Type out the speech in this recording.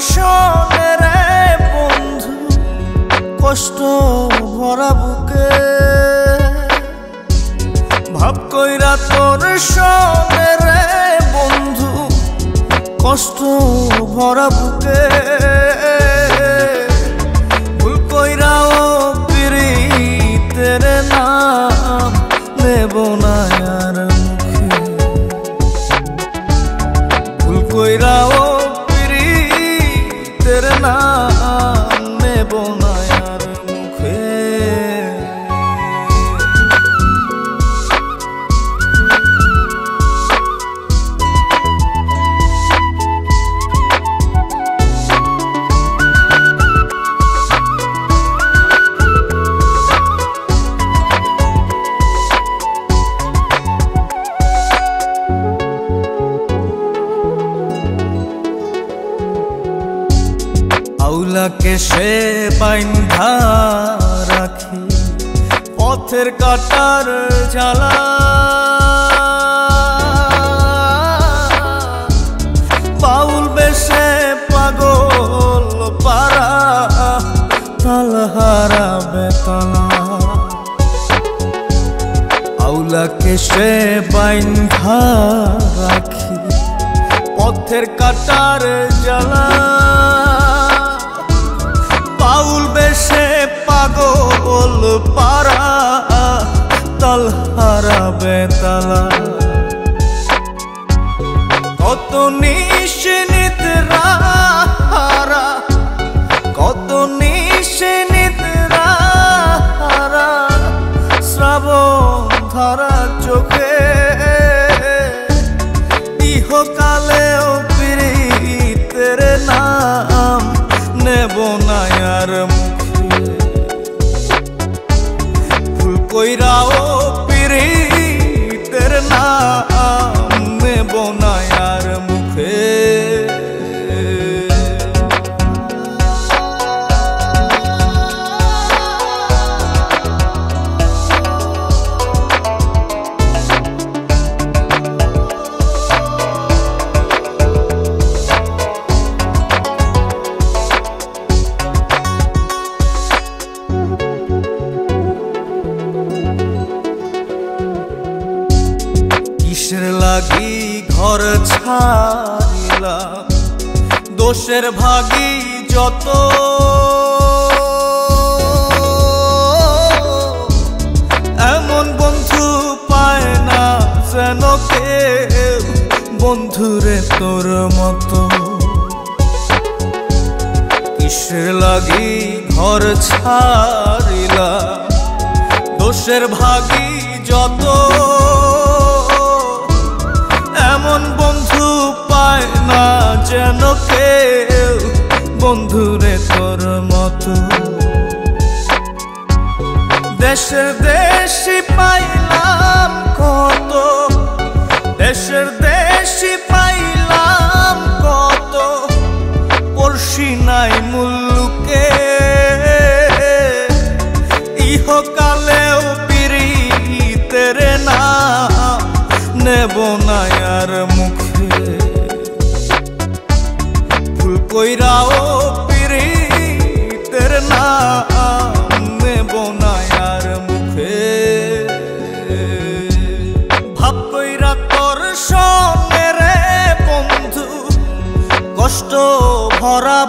শোনে রে বন্ধু কষ্ট ভরা বুকে ভাব কইরা তোর শোনে রে বন্ধু কষ্ট ভরা বুকে ভুল কইরাও পিরিতের নাম নেব না আর মুখে ভুল কইরাও পিরিতের নাম নেব না আর মুখে আউলাকে সে বাইন্ধা রাখি পথের কাটার জ্বালা বাউল বেশে পাগল পারা তালহারা বেতলা আউলাকে সে বাইন্ধা রাখি পথের কাটার জ্বালা বাউল বেশে পাগল পারা তালহারা বেতালা কত নিশিনিত রাহারা কত নিশিনিত রাহারা শ্রাবণ ধারা চোখে ইহকালেও পিরিতের নাম নেব না আর মুখে ভুল কইরাও পিরিতের নাম নেব না আর মুখে কিসের লাগি ঘর ছাড়িলাম দোষের ভাগী যত এমন বন্ধু পায় না যেন কেউ বন্ধুরে তোর মতো কিসের লাগি ঘর ছাড়িলাম দোষের ভাগী যত এমন বন্ধু পায় না যেন কেউ বন্ধুরে তোর মতো দেশের দেশি পাইলাম কত দেশের দেশি পাইলাম কত পড়শি নাই মুল্লুকে ইহকালেও পিরিতের নাম নেব না আর মুখে ভুল কইরাও পিরিতের নাম নেব না আর মুখে ভাব কইরা তোর সঙ্গে রে বন্ধু কষ্ট ভরা